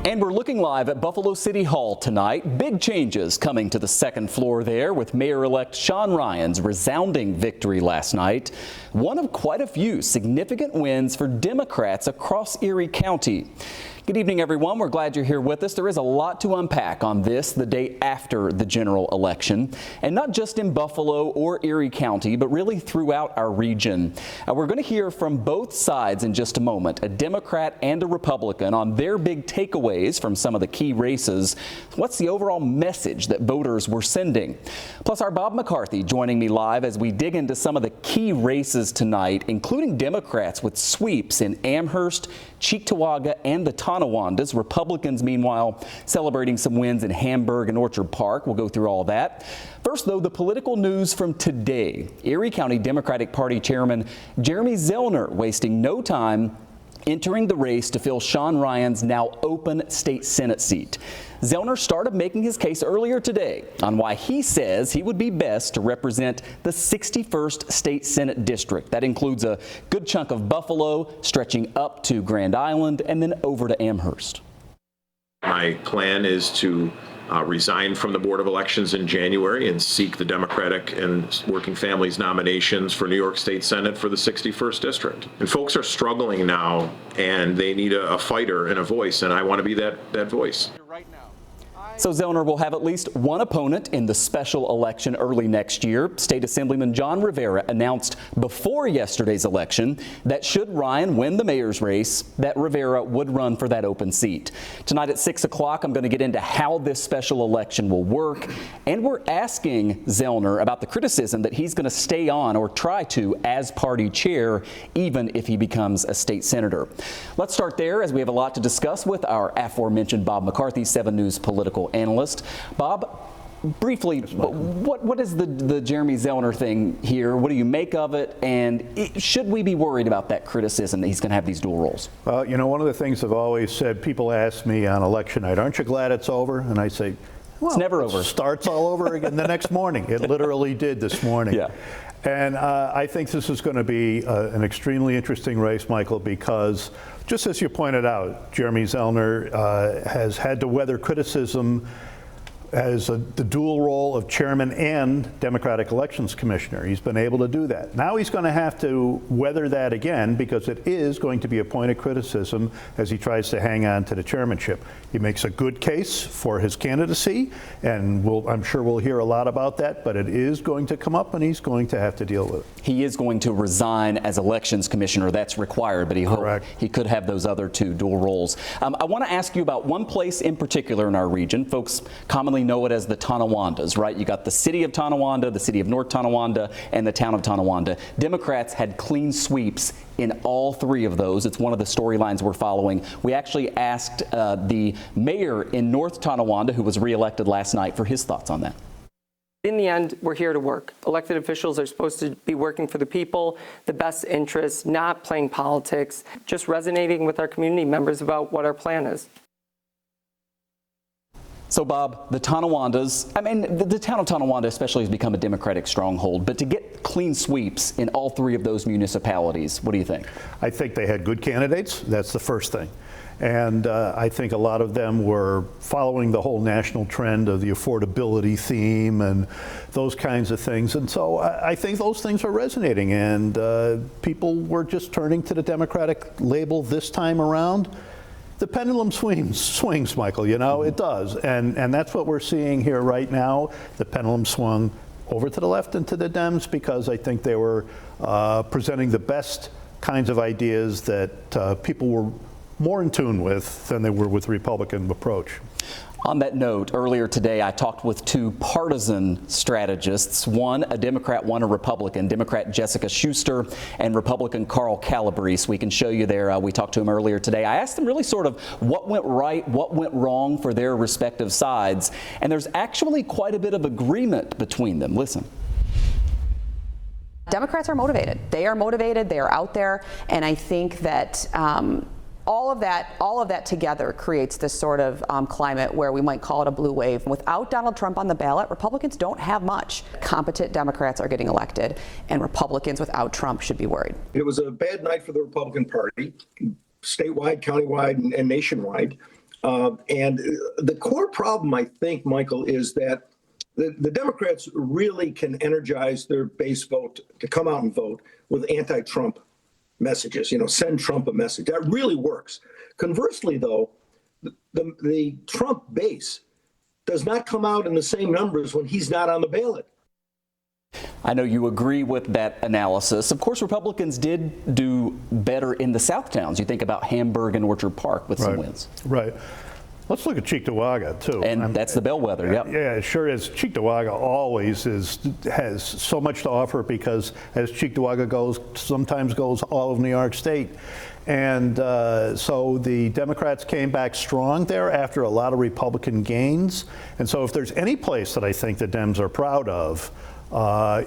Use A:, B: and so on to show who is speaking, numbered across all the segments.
A: And we're looking live at Buffalo City Hall tonight. Big changes coming to the second floor there with Mayor-elect Sean Ryan's resounding victory last night. One of quite a few significant wins for Democrats across Erie County. Good evening, everyone. We're glad you're here with us. There is a lot to unpack on this, the day after the general election, and not just in Buffalo or Erie County, but really throughout our region. We're going to hear from both sides in just a moment, a Democrat and a Republican, on their big takeaways from some of the key races. What's the overall message that voters were sending? Plus, our Bob McCarthy joining me live as we dig into some of the key races tonight, including Democrats with sweeps in Amherst, Cheektowaga, and the Tonawandas. Republicans, meanwhile, celebrating some wins in Hamburg and Orchard Park. We'll go through all that. First, though, the political news from today. Erie County Democratic Party Chairman Jeremy Zellner wasting no time entering the race to fill Sean Ryan's now open state Senate seat. Zellner started making his case earlier today on why he says he would be best to represent the 61st State Senate District. That includes a good chunk of Buffalo, stretching up to Grand Island and then over to Amherst.
B: My plan is to resign from the Board of Elections in January and seek the Democratic and Working Families nominations for New York State Senate for the 61st District. And folks are struggling now, and they need a fighter and a voice, and I want to be that voice.
A: So Zellner will have at least one opponent in the special election early next year. State Assemblyman John Rivera announced before yesterday's election that should Ryan win the mayor's race, that Rivera would run for that open seat. Tonight at 6 o'clock, I'm going to get into how this special election will work. And we're asking Zellner about the criticism that he's going to stay on or try to as party chair, even if he becomes a state senator. Let's start there as we have a lot to discuss with our aforementioned Bob McCarthy, 7 News political analyst. Bob, briefly, what is the Jeremy Zellner thing here? What do you make of it? And should we be worried about that criticism that he's going to have these dual roles?
C: Well, you know, one of the things I've always said, people ask me on election night, aren't you glad it's over? And I say, well,
A: it's never over.
C: It starts all over again the next morning. It literally did this morning.
A: Yeah.
C: And I think this is going to be an extremely interesting race, Michael, because just as you pointed out, Jeremy Zellner has had to weather criticism as the dual role of chairman and Democratic Elections Commissioner. He's been able to do that. Now he's going to have to weather that again because it is going to be a point of criticism as he tries to hang on to the chairmanship. He makes a good case for his candidacy, and I'm sure we'll hear a lot about that, but it is going to come up and he's going to have to deal with it.
A: He is going to resign as Elections Commissioner. That's required, but he could have those other two dual roles. I want to ask you about one place in particular in our region. Folks commonly know it as the Tonawandas, right? You got the city of Tonawanda, the city of North Tonawanda, and the town of Tonawanda. Democrats had clean sweeps in all 3 of those. It's one of the storylines we're following. We actually asked the mayor in North Tonawanda, who was reelected last night, for his thoughts on that.
D: In the end, we're here to work. Elected officials are supposed to be working for the people, the best interests, not playing politics, just resonating with our community members about what our plan is.
A: So, Bob, the Tonawandas, I mean, the town of Tonawanda especially has become a Democratic stronghold, but to get clean sweeps in all 3 of those municipalities, what do you think?
C: I think they had good candidates. That's the first thing. And I think a lot of them were following the whole national trend of the affordability theme and those kinds of things. And so I think those things are resonating, and people were just turning to the Democratic label this time around. The pendulum swings, Michael, you know, it does. And that's what we're seeing here right now. The pendulum swung over to the left and to the Dems because I think they were presenting the best kinds of ideas that people were more in tune with than they were with the Republican approach.
A: On that note, earlier today, I talked with 2 partisan strategists, one a Democrat, one a Republican, Democrat Jessica Schuster and Republican Carl Calabrese. We can show you there. We talked to him earlier today. I asked them really sort of what went right, what went wrong for their respective sides, and there's actually quite a bit of agreement between them. Listen.
E: Democrats are motivated. They are motivated. They are out there, and I think that all of that together creates this sort of climate where we might call it a blue wave. Without Donald Trump on the ballot, Republicans don't have much. Competent Democrats are getting elected, and Republicans without Trump should be worried.
F: It was a bad night for the Republican Party, statewide, countywide, and nationwide. And the core problem, I think, Michael, is that the Democrats really can energize their base vote to come out and vote with anti-Trump messages, send Trump a message. That really works. Conversely, though, the Trump base does not come out in the same numbers when he's not on the ballot.
A: I know you agree with that analysis. Of course, Republicans did do better in the South towns. You think about Hamburg and Orchard Park with some wins.
C: Right. Let's look at Cheektowaga, too.
A: And that's the bellwether, yep.
C: Yeah, it sure is. Cheektowaga always has so much to offer because as Cheektowaga goes, sometimes goes all of New York State. And so the Democrats came back strong there after a lot of Republican gains. And so if there's any place that I think the Dems are proud of,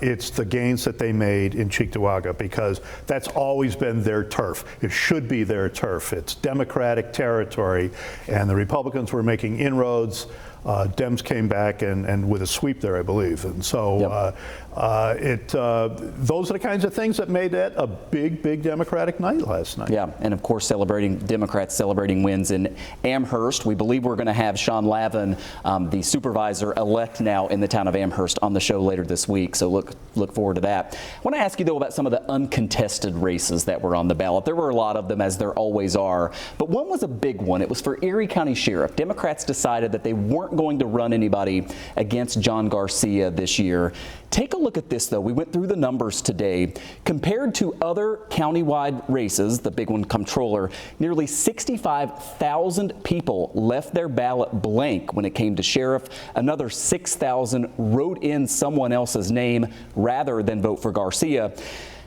C: it's the gains that they made in Cheektowaga, because that's always been their turf. It should be their turf. It's Democratic territory, and the Republicans were making inroads. Dems came back and with a sweep there, I believe. And so those are the kinds of things that made that a big, big Democratic night last night.
A: Yeah, and of course Democrats celebrating wins in Amherst. We believe we're going to have Sean Lavin, the supervisor-elect now in the town of Amherst, on the show later this week, so look forward to that. I want to ask you, though, about some of the uncontested races that were on the ballot. There were a lot of them, as there always are, but one was a big one. It was for Erie County Sheriff. Democrats decided that they weren't going to run anybody against John Garcia this year. Take a look at this, though. We went through the numbers today. Compared to other countywide races, the big one, comptroller, nearly 65,000 people left their ballot blank when it came to sheriff. Another 6,000 wrote in someone else's name rather than vote for Garcia.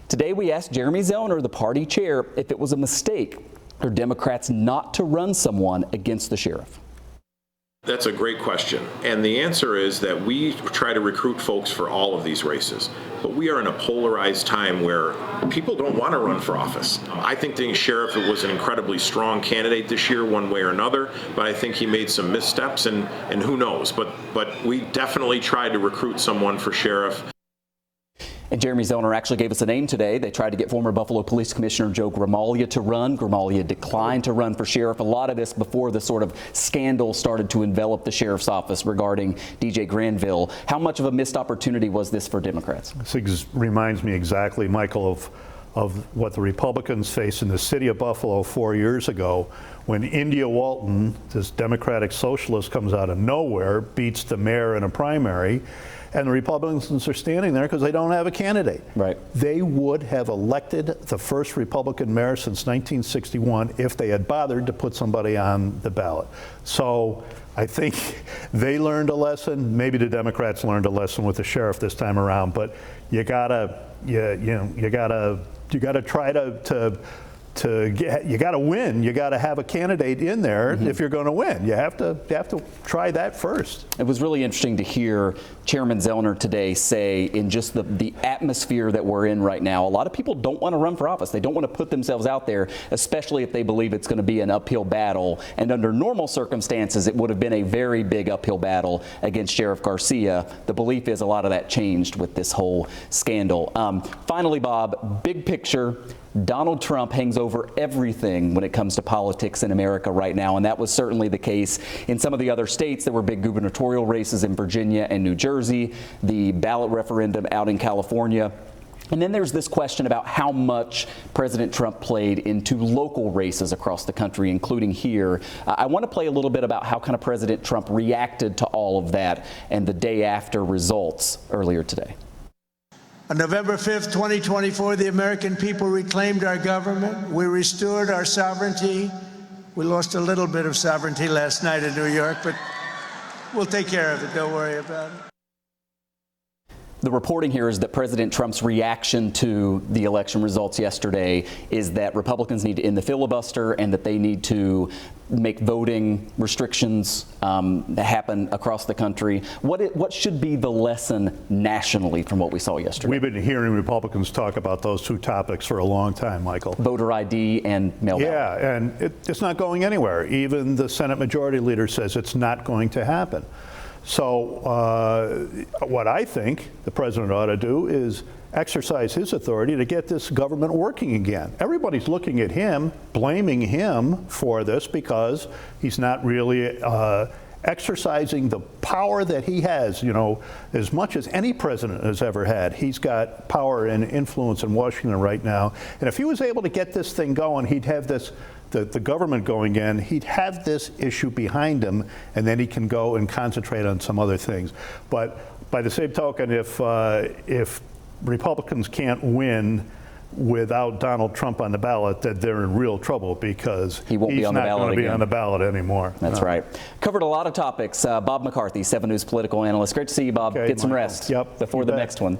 A: Today, we asked Jeremy Zellner, the party chair, if it was a mistake for Democrats not to run someone against the sheriff.
B: That's a great question. And the answer is that we try to recruit folks for all of these races. But we are in a polarized time where people don't want to run for office. I think the sheriff was an incredibly strong candidate this year, one way or another, but I think he made some missteps, and who knows. But we definitely tried to recruit someone for sheriff.
A: And Jeremy Zellner actually gave us a name today. They tried to get former Buffalo Police Commissioner Joe Gramaglia to run. Gramaglia declined to run for sheriff. A lot of this before the sort of scandal started to envelop the sheriff's office regarding DJ Granville. How much of a missed opportunity was this for Democrats?
C: This reminds me exactly, Michael, of what the Republicans faced in the city of Buffalo 4 years ago when India Walton, this Democratic socialist, comes out of nowhere, beats the mayor in a primary. And the Republicans are standing there because they don't have a candidate.
A: Right.
C: They would have elected the first Republican mayor since 1961 if they had bothered to put somebody on the ballot. So I think they learned a lesson. Maybe the Democrats learned a lesson with the sheriff this time around. But you gotta try you got to win. You got to have a candidate in there if you're going to win. You have to try that first.
A: It was really interesting to hear Chairman Zellner today say, in just the atmosphere that we're in right now, a lot of people don't want to run for office. They don't want to put themselves out there, especially if they believe it's going to be an uphill battle. And under normal circumstances, it would have been a very big uphill battle against Sheriff Garcia. The belief is a lot of that changed with this whole scandal. Finally, Bob, big picture. Donald Trump hangs over everything when it comes to politics in America right now, and that was certainly the case in some of the other states. There were big gubernatorial races in Virginia and New Jersey, the ballot referendum out in California. And then there's this question about how much President Trump played into local races across the country, including here. I want to play a little bit about how kind of President Trump reacted to all of that and the day after results earlier today.
G: On November 5th, 2024, the American people reclaimed our government. We restored our sovereignty. We lost a little bit of sovereignty last night in New York, but we'll take care of it. Don't worry about it.
A: The reporting here is that President Trump's reaction to the election results yesterday is that Republicans need to end the filibuster and that they need to make voting restrictions happen across the country. What should be the lesson nationally from what we saw yesterday?
C: We've been hearing Republicans talk about those two topics for a long time, Michael.
A: Voter ID and mail ballot.
C: Yeah, and it's not going anywhere. Even the Senate Majority Leader says it's not going to happen. So what I think the president ought to do is exercise his authority to get this government working again. Everybody's looking at him, blaming him for this because he's not really exercising the power that he has, as much as any president has ever had. He's got power and influence in Washington right now. And if he was able to get this thing going, he'd have the government going in, he'd have this issue behind him, and then he can go and concentrate on some other things. But by the same token, if Republicans can't win without Donald Trump on the ballot, that they're in real trouble because
A: he won't be on the ballot
C: not going to be
A: again.
C: on the ballot anymore.
A: That's right. Covered a lot of topics. Bob McCarthy, 7 News political analyst. Great to see you, Bob.
C: Okay,
A: Get some
C: Michael.
A: rest
C: Yep,
A: before
C: you
A: the
C: bet.
A: next one.